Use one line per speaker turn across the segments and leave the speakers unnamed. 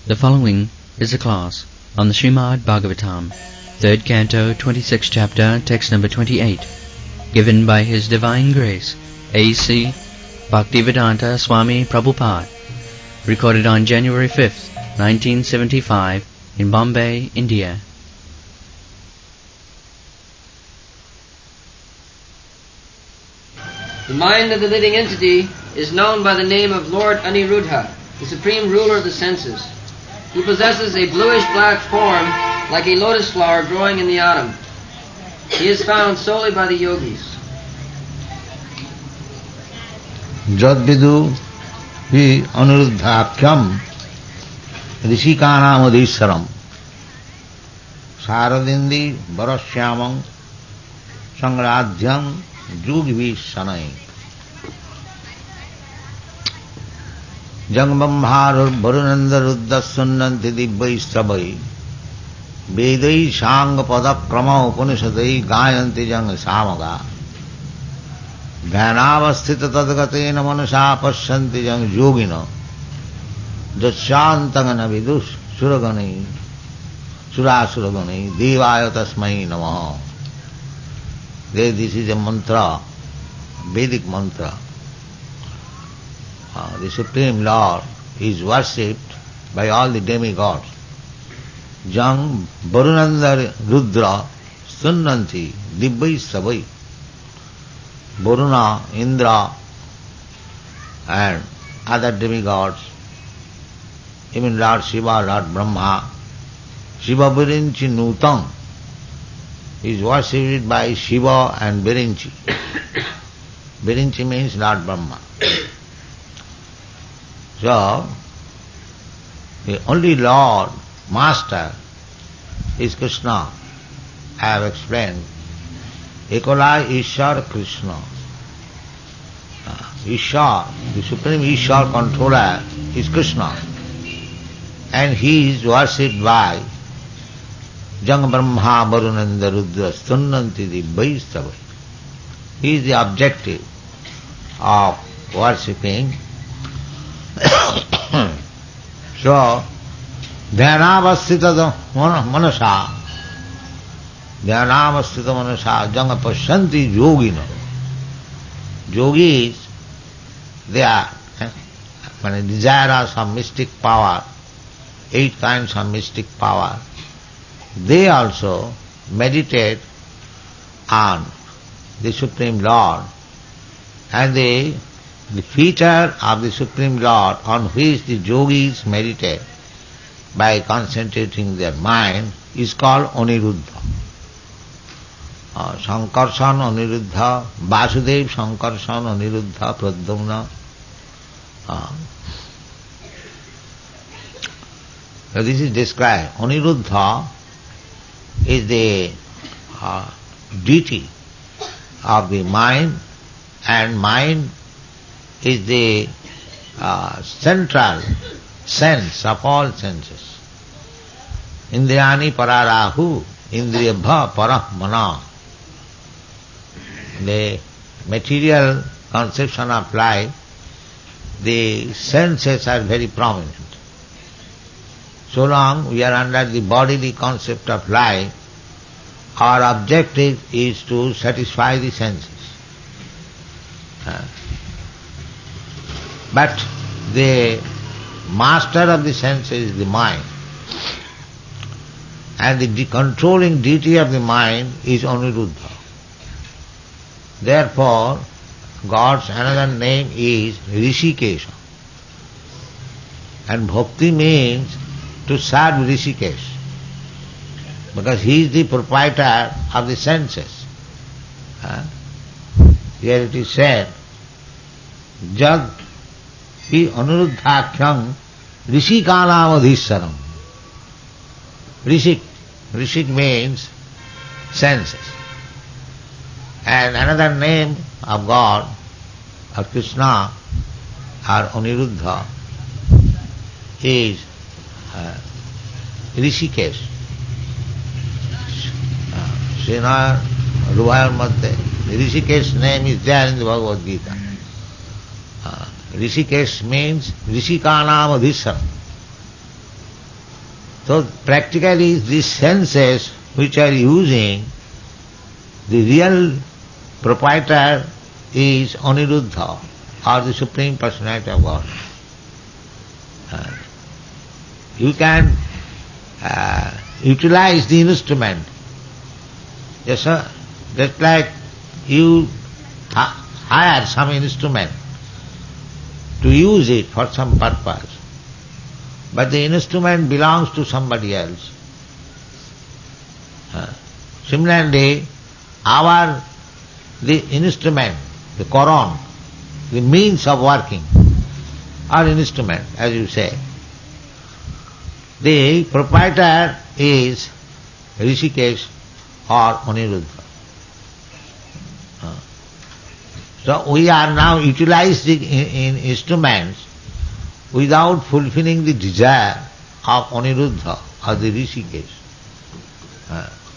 The following is a class on the Srimad Bhagavatam, 3rd Canto, 26th Chapter, text number 28, given by His Divine Grace, A.C. Bhaktivedanta Swami Prabhupada, recorded on January 5th, 1975, in Bombay, India.
The mind of the living entity is known by the name of Lord Aniruddha, the supreme ruler of the senses. He possesses a bluish-black form like a lotus flower growing in the autumn. He is found solely by the yogis.
Jadvidu hi Aniruddhakyam Rishikanam Adhisaram Saradindi Bharashyamam Sangradhyam Jugvi Sanai Jangbambhar Varunanda Ruddha Sunnanti Dibbai Sabai Vedai Shanga Pada Krama Upanishadai Gayanti Jang Samaga Dhyanavasthita Tadgatena Manasa Pasyanti Jang Yogina Jatshantangana Vidus Suragani Surasuragani Devaya Tasmai Namaha. This is a mantra, Vedic mantra. The Supreme Lord is worshipped by all the demigods. Jang Varunanda Rudra Sunnanti Dibbai Sabai. Varuna, Indra and other demigods, even Lord Shiva, Lord Brahma, Shiva Virinchi Nutang is worshipped by Shiva and Virinchi. Virinchi means Lord Brahma. So, the only Lord, Master is Krishna. I have explained. Ekolai Ishar Krishna. Ishar, the Supreme Ishar Controller is Krishna. And he is worshipped by Jang Brahma Varunanda Rudra Sunnanti Dibbai Sabai. He is the objective of worshipping. So, Dhyanavasthita Manasa, Dhyanavasthita Manasa, Janga Pasyanti Yogina. Yogis, they are desirous of mystic power, 8 kinds of mystic power. They also meditate on the Supreme Lord, and the feature of the Supreme Lord on which the yogis meditate by concentrating their mind is called Aniruddha. Sankarsan Aniruddha, Vasudev Sankarsan Aniruddha Pradyumna. So this is described. Aniruddha is the deity of the mind, and mind is the central sense of all senses. Indriyani pararahu, indriyabha parahmana. The material conception of life, the senses are very prominent. So long we are under the bodily concept of life, our objective is to satisfy the senses. But the master of the senses is the mind. And the controlling deity of the mind is Aniruddha. Therefore, God's another name is Rishikesha. And bhakti means to serve Rishikesh, because he is the proprietor of the senses. Here it is said, Jad hi Aniruddhakyam Rishikanam Adhisaram. Rishik means senses. And another name of God, or Krishna, or Aniruddha, is Rishikesh. Srinath Ruvayar Madhya, Rishikesh name is there in the Bhagavad Gita. Rishikesh means Rishikanam Adhisaram. So practically these senses which are using, the real proprietor is Aniruddha, or the Supreme Personality of God. You can utilize the instrument. Yes, sir. Just like you hire some instrument to use it for some purpose, but the instrument belongs to somebody else. Similarly, the instrument, the Quran, the means of working, or instrument, as you say, the proprietor is Rishikesh or Aniruddha. So we are now utilizing in instruments without fulfilling the desire of Aniruddha or the Rishikesh.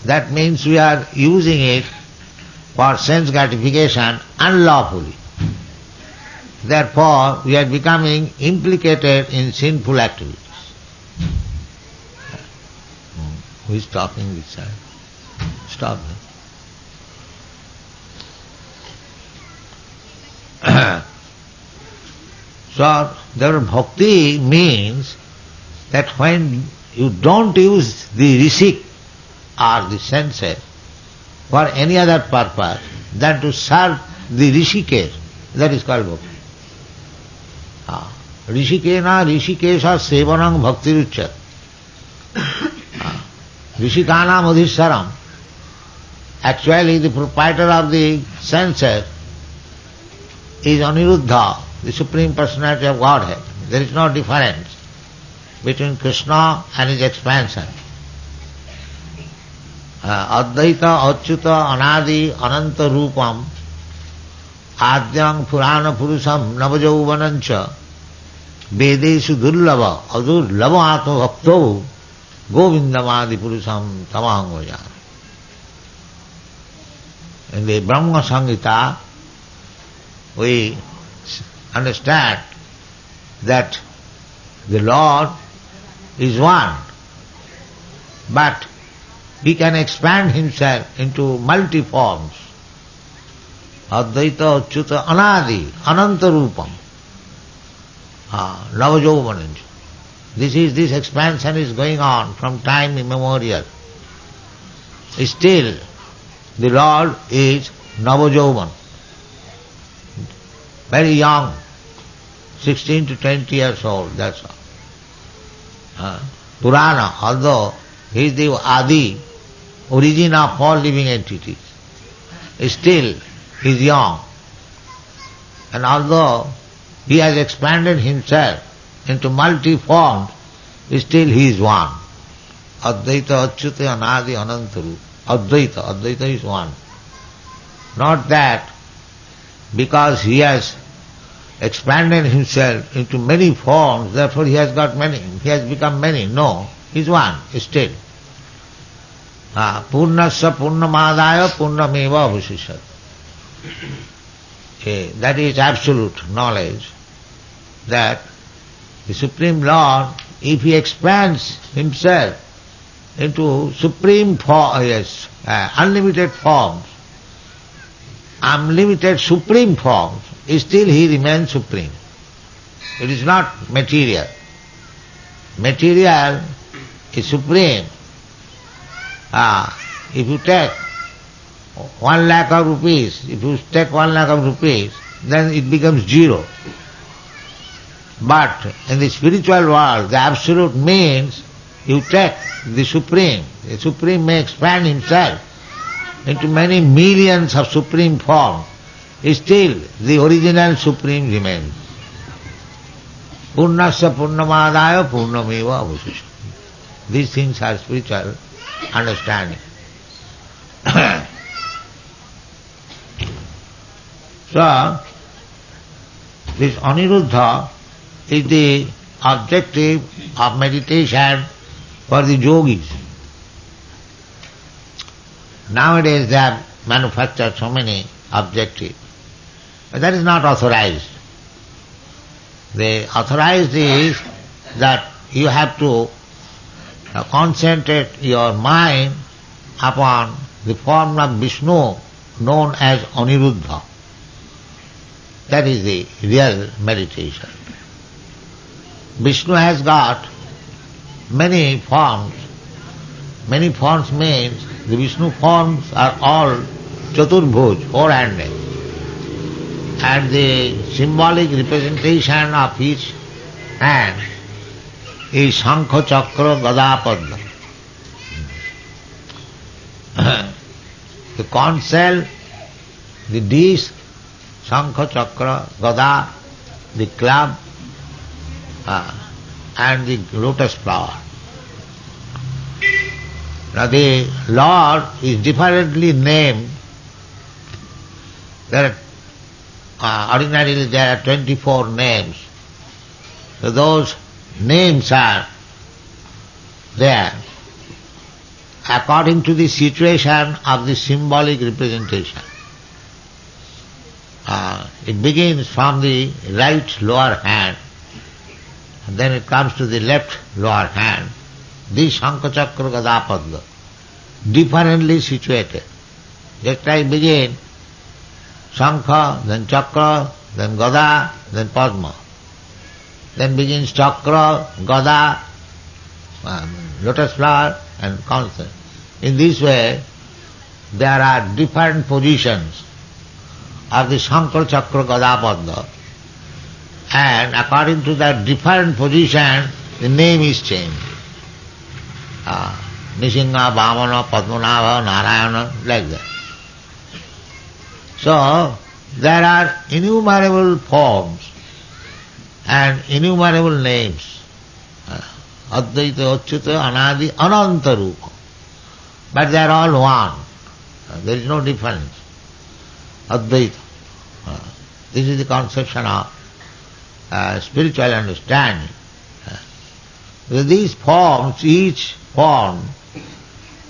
That means we are using it for sense gratification unlawfully. Therefore, we are becoming implicated in sinful activities. Who is talking this side? Stop. So, their bhakti means that when you don't use the rishik or the senses for any other purpose than to serve the Rishikesh, that is called bhakti. Rishikena Rishikesha Sevanam Bhakti Ruchat. Rishikana Madhissaram. Actually, the proprietor of the senses is Aniruddha, the Supreme Personality of Godhead. There is no difference between Krishna and his expansion. Advaita, Achyuta, Anadi, Ananta Rupam, Adyang Purana Purusham, Navajauvanancha, Vedeshu Durlava, Adurlava Atma Bhakto, Govindamadi Purusham Tamahangvaya. In the Brahma Samhita, we understand that the Lord is one, but he can expand himself into multi-forms. Advaita, Achyuta, Anadi, Ananta Rupam, Navajauvanancha. This expansion is going on from time immemorial. Still, the Lord is Navajauvan, very young, 16 to 20 years old, that's all. Purana, although he is the Adi, origin of all living entities, still he is young. And although he has expanded himself into multi-forms, still he is one. Advaita, Achyuta, Anadi, Anantaru. Advaita is one. Not that because he has expanded himself into many forms, therefore he has got many, he has become many. No, he is one, still. Purnasya Purnamadaya Purnameva Avashishat. That is absolute knowledge, that the Supreme Lord, if he expands himself into supreme unlimited forms, unlimited supreme forms, still he remains supreme. It is not material. Material is supreme. If you take 1 lakh of rupees, then it becomes zero. But in the spiritual world, the absolute means you take the Supreme. The Supreme may expand himself into many millions of supreme forms. Still, the original Supreme remains. Purnasya Purnamadaya Purnameva Avashisha. These things are spiritual understanding. So, this Aniruddha is the objective of meditation for the yogis. Nowadays they have manufactured so many objectives, but that is not authorized. The authorized is that you have to concentrate your mind upon the form of Vishnu known as Aniruddha. That is the real meditation. Vishnu has got many forms. Many forms means the Vishnu forms are all Chaturbhuj, four-handed. And the symbolic representation of each hand is Shankha, Chakra, Gada, Padma. The conch shell, the disc, Shankha, Chakra, Gada, the club, and the lotus flower. Now the Lord is differently named. Ordinarily there are 24 names. So those names are there according to the situation of the symbolic representation. It begins from the right lower hand, and then it comes to the left lower hand. This Shankha, Chakra, Gada, Padma, differently situated. Just like begin Shankha, then Chakra, then Gada, then Padma. Then begins Chakra, Gada, lotus flower and conch. In this way, there are different positions of the Shankha, Chakra, Gada, Padma, and according to that different position, the name is changed. Nisingha, Vamana, Padmanabha, Narayana, like that. So, there are innumerable forms and innumerable names. Advaita, Achyuta, Anadi, Ananta Rupa. But they are all one. There is no difference. Advaita. This is the conception of spiritual understanding. These forms, each form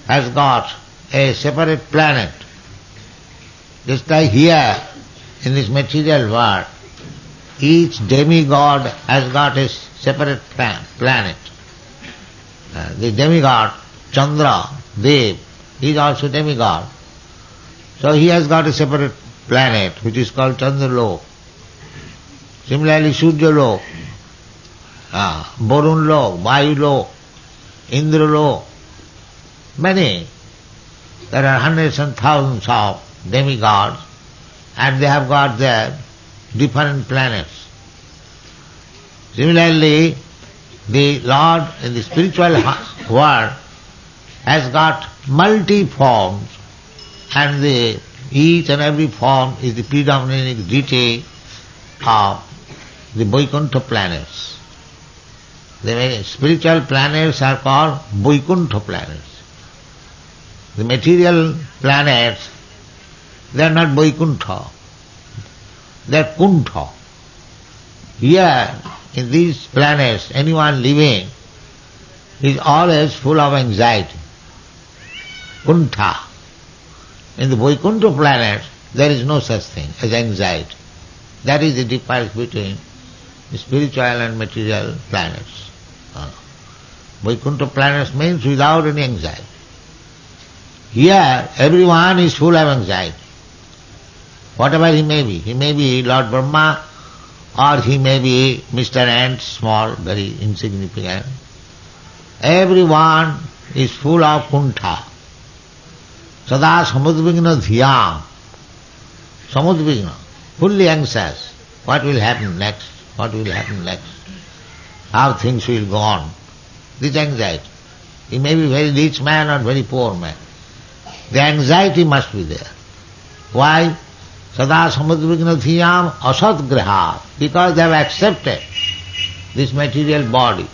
has got a separate planet. Just like here, in this material world, each demigod has got a separate planet. The demigod, Chandra, Dev, he is also demigod. So he has got a separate planet which is called Chandralok. Similarly, Suryalok, Varunlok, Vayulok, Indralok, many. There are hundreds and thousands of demigods, and they have got their different planets. Similarly, the Lord in the spiritual world has got multi-forms, and each and every form is the predominating deity of the Vaikuntha planets. The spiritual planets are called Vaikuntha planets. The material planets, they are not Vaikuntha, they are Kuntha. Here, in these planets, anyone living is always full of anxiety. Kuntha. In the Vaikuntha planets, there is no such thing as anxiety. That is the difference between the spiritual and material planets. Vaikuntha planets means without any anxiety. Here, everyone is full of anxiety. Whatever he may be Lord Brahma, or he may be Mr. Ant, small, very insignificant. Everyone is full of kuntha. Sada samudvigna dhyam. Samudvigna, fully anxious. What will happen next? What will happen next? How things will go on. This anxiety. He may be very rich man or very poor man. The anxiety must be there. Why? Sada samudvigna dhyam asat graha. Because they have accepted this material body.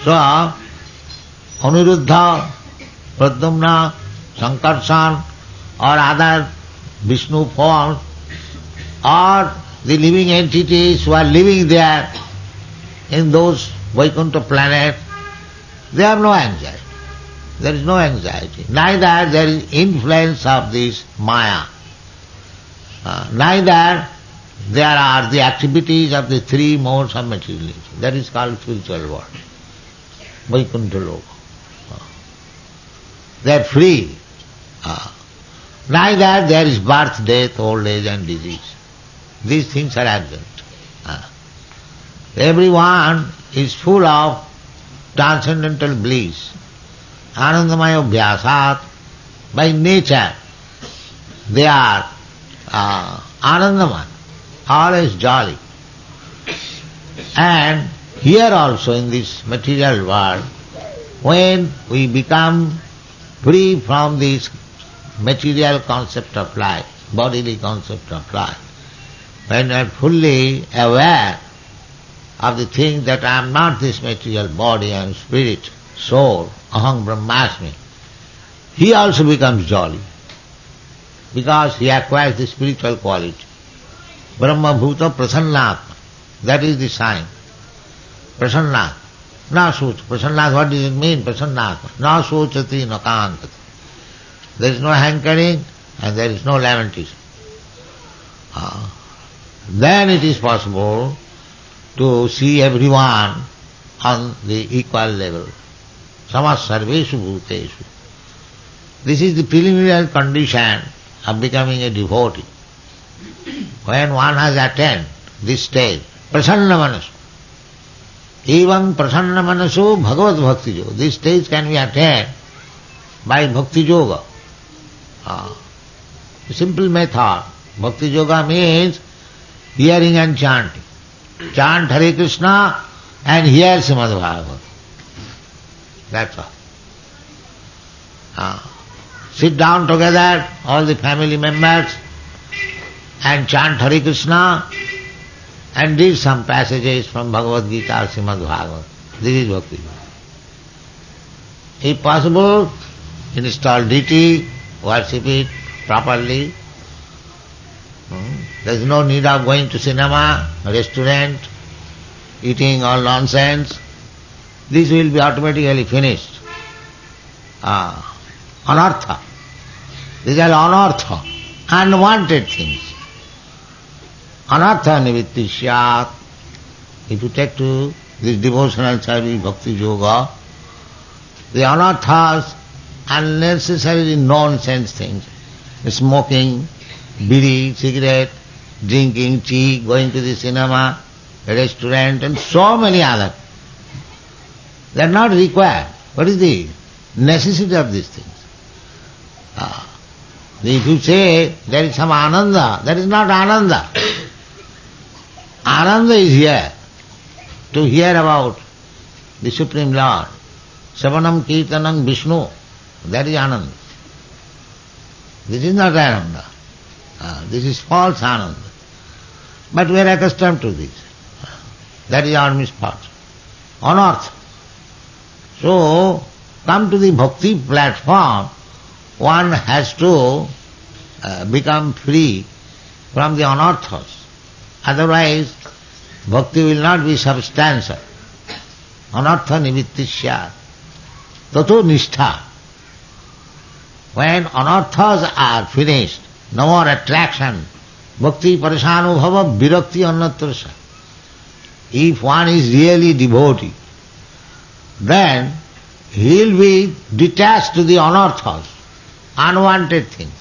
So, Aniruddha, Pradyumna, Sankarshan, or other Vishnu forms, or the living entities who are living there in those Vaikuntha planets, they have no anxiety. There is no anxiety. Neither there is influence of this Maya. Neither there are the activities of the three modes of materialism. That is called spiritual world. Vaikuntha Loka. They are free. Neither there is birth, death, old age and disease. These things are absent. Everyone is full of transcendental bliss. Anandamaya Bhyasat, by nature, they are Anandamaya, always jolly. And here also in this material world, when we become free from this material concept of life, bodily concept of life, when we are fully aware of the thing that I am not this material body, I am spirit, soul, aham brahmasmi, he also becomes jolly because he acquires the spiritual quality. Brahma bhuta prasannatma, that is the sign. Prasannatma. Na socha. Prasannatma, what does it mean? Prasannatma. Na sochati na kantati. There is no hankering and there is no lamentation. Then it is possible to see everyone on the equal level. Samas sarveshu bhuteshu. This is the preliminary condition of becoming a devotee. When one has attained this stage, prasanna manasu. Evam prasanna manasu bhagavad bhakti yoga. This stage can be attained by bhakti yoga. Simple method. Bhakti yoga means hearing and chanting. Chant Hare Krishna and hear Srimad Bhagavatam. That's all. Sit down together, all the family members, and chant Hare Krishna and read some passages from Bhagavad Gita or Srimad Bhagavatam. This is Bhakti. If possible, install deity, worship it properly. There is no need of going to cinema, restaurant, eating all nonsense. This will be automatically finished. Anartha. These are anartha, unwanted things. Anartha nivitti syat. If you take to this devotional service, bhakti yoga, the anarthas, unnecessarily nonsense things, smoking, bidi, cigarette, drinking tea, going to the cinema, restaurant and so many other. They are not required. What is the necessity of these things? If you say there is some ananda, that is not ananda. Ananda is here to hear about the Supreme Lord. Savanam Kirtanam Vishnu, that is ananda. This is not ananda. This is false ananda. But we are accustomed to this. That is our misfortune. Anartha. So, come to the bhakti platform, one has to become free from the anarthas. Otherwise, bhakti will not be substantial. Anartha nivitti syat. Tato nishtha. When anarthas are finished, no more attraction, bhakti parasanubhava virakti annatrasa. If one is really devotee, then he will be detached to the anarthas, unwanted things.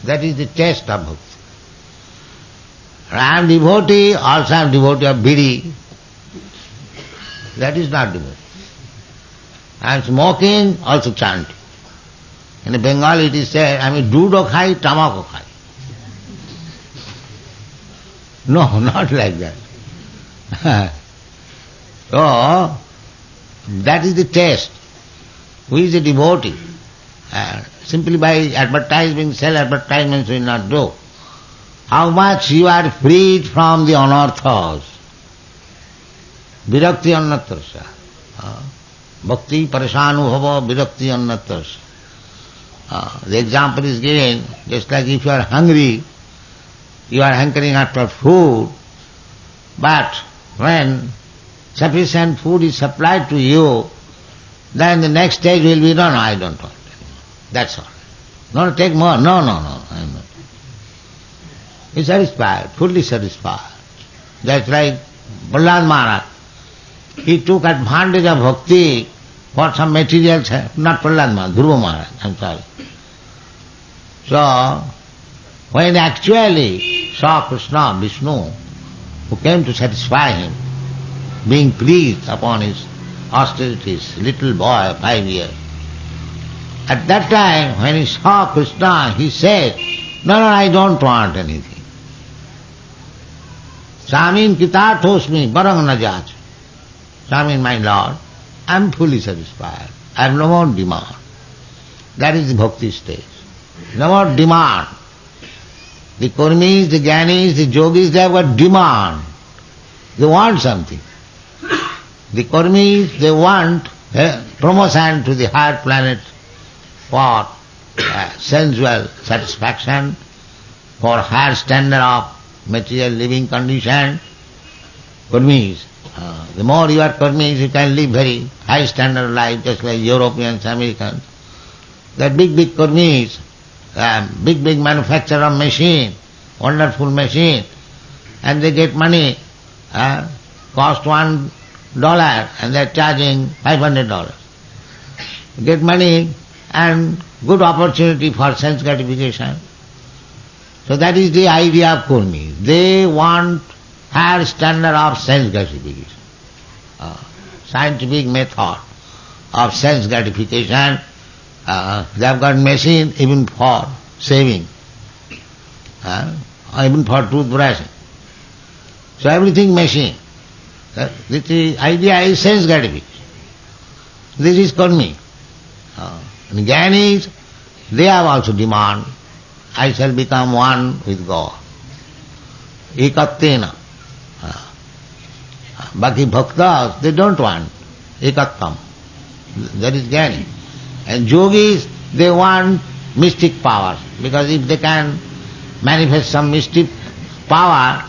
That is the taste of bhakti. I am devotee, also I am devotee of bidi. That is not devotee. I am smoking, also chanting. In Bengali it is said, I am dudo khai, tamako khai. No, not like that. So, that is the taste. Who is a devotee? Simply by advertising, self-advertisements will not do. How much you are freed from the anarthas. Virakti annatrasya. Bhakti parasanubhava virakti annatrasya. The example is given, just like if you are hungry, you are hankering after food, but when sufficient food is supplied to you, then the next stage will be, no, I don't want it. That's all. No, take more. No, I am not. He's satisfied, fully satisfied. That's like Prahlad Maharaj. He took advantage of bhakti for some material, not Prahlad Maharaj, Dhruva Maharaj, I'm sorry. So, when actually saw Krishna, Vishnu, who came to satisfy him, being pleased upon his austerities, little boy, 5 years. At that time, when he saw Krishna, he said, no, I don't want anything. Swamin kitatosmi barang najach. Swamin, my Lord, I am fully satisfied. I have no more demand. That is the bhakti stage. No more demand. The kurmis, the jnanis, the yogis, they have got demand. They want something. The kurmis, they want promotion to the higher planet for sensual satisfaction, for higher standard of material living condition. Kurmis, the more you are kurmis, you can live very high standard of life, just like Europeans, Americans. That big kurmis, big manufacturer of machine, wonderful machine, and they get money, cost $1 and they are charging $500. Get money and good opportunity for sense gratification. So that is the idea of kurmis. They want higher standard of sense gratification, scientific method of sense gratification. They have got machine even for saving, even for toothbrushing. So everything machine. The idea is sense gratification. This is kurmi. And jnanis, they have also demand. I shall become one with God. Ekattena. Bhakti bhaktas, they don't want ekattam. That is jnani. And yogis, they want mystic powers, because if they can manifest some mystic power,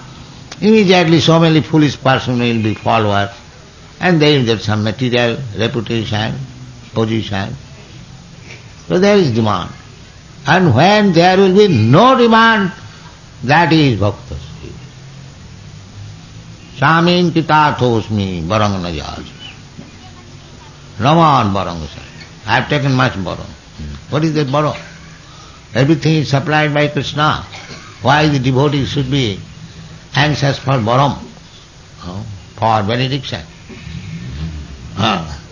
immediately so many foolish persons will be followers, and they will get some material, reputation, position. So there is demand. And when there will be no demand, that is bhaktas. Swamin kitatosmi barang najaj. Raman barang sir. I have taken much borrow. What is that borrow? Everything is supplied by Krishna. Why the devotee should be anxious for borom, for benediction?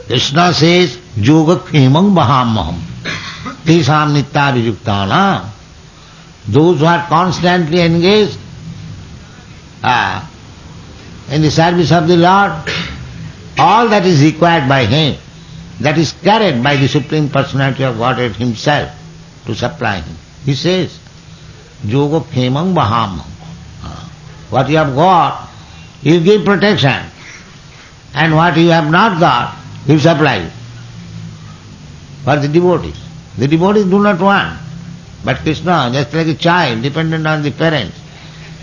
Krishna says, yoga khemang bahamaham. Tisam nitya vijuktanam. Those who are constantly engaged in the service of the Lord, all that is required by Him, that is carried by the Supreme Personality of Godhead Himself to supply Him. He says, yoga khemang bahamaham. What you have got, He will give protection. And what you have not got, He will supply for the devotees. The devotees do not want. But Krishna, just like a child, dependent on the parents,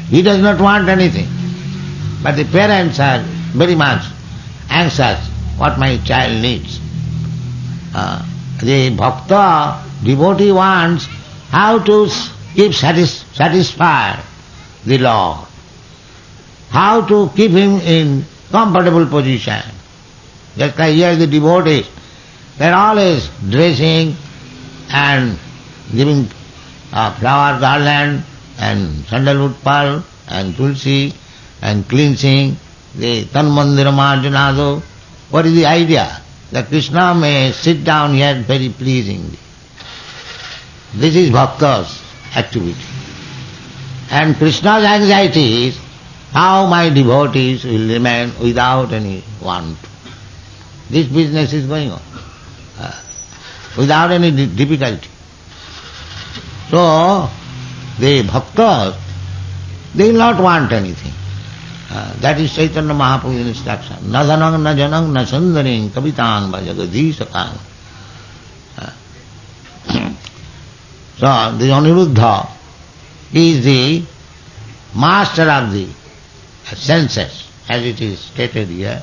he does not want anything. But the parents are very much anxious what my child needs. The bhakta, devotee wants how to keep satisfied the Lord, how to keep him in comfortable position. Just like here the devotees, they are always dressing and giving flower garland and sandalwood pearl and tulsi and cleansing the Tanmandira Marjanado. What is the idea? That Krishna may sit down here very pleasingly. This is bhakta's activity. And Krishna's anxiety is how my devotees will remain without any want. This business is going on without any difficulty. So, the bhaktas, they will not want anything. That is Chaitanya Mahaprabhu's instruction. Na dhanang, na janang, na sundaring, kavitang va jagadhisakang. So, the Aniruddha is the master of the senses, as it is stated here.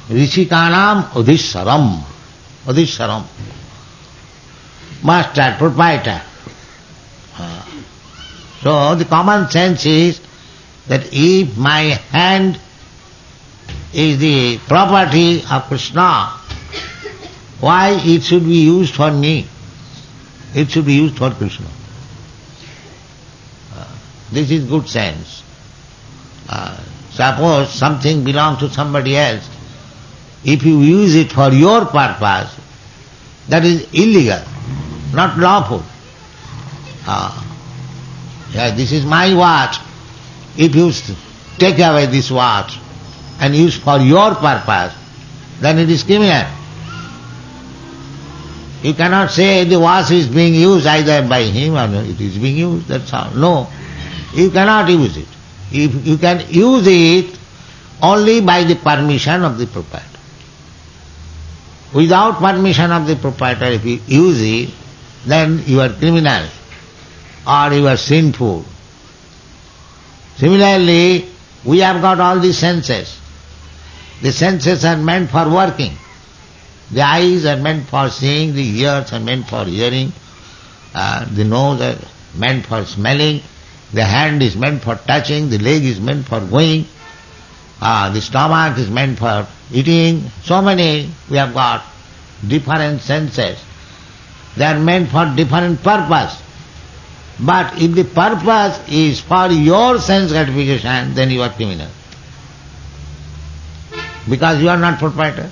Rishikanam Udhissaram. Udhissaram. Master, proprietor. So the common sense is that if my hand is the property of Krishna, why it should be used for me? It should be used for Krishna. This is good sense. Suppose something belongs to somebody else, if you use it for your purpose, that is illegal, not lawful. This is my watch. If you take away this watch and use for your purpose, then it is criminal. You cannot say the watch is being used either by him or it is being used, that's all. No, you cannot use it. You can use it only by the permission of the proprietor. Without permission of the proprietor, if you use it, then you are criminal or you are sinful. Similarly, we have got all the senses. The senses are meant for working. The eyes are meant for seeing, the ears are meant for hearing, the nose are meant for smelling, the hand is meant for touching, the leg is meant for going, the stomach is meant for eating. So many we have got different senses. They are meant for different purpose. But if the purpose is for your sense gratification, then you are criminal. Because you are not proprietor.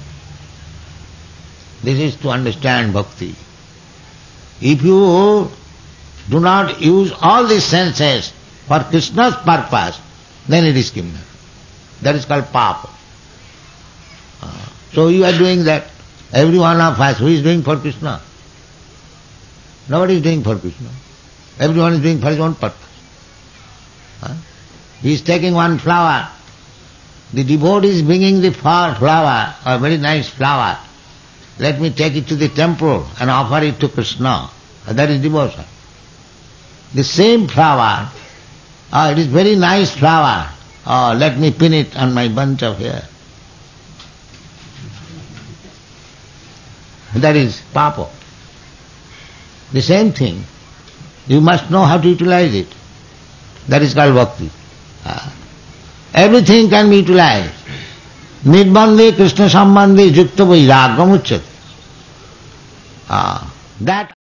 This is to understand bhakti. If you do not use all these senses for Krishna's purpose, then it is criminal. That is called papa. So you are doing that. Every one of us, who is doing for Krishna? Nobody is doing for Krishna. Everyone is doing for his own purpose. He is taking one flower. The devotee is bringing the flower, a very nice flower. Let me take it to the temple and offer it to Krishna. That is devotion. The same flower, it is very nice flower. Let me pin it on my bunch of hair. That is papa. The same thing. You must know how to utilize it. That is called bhakti. Everything can be utilized. Nirbandhe Krishna sambandhe yukta vairagam uchyate. That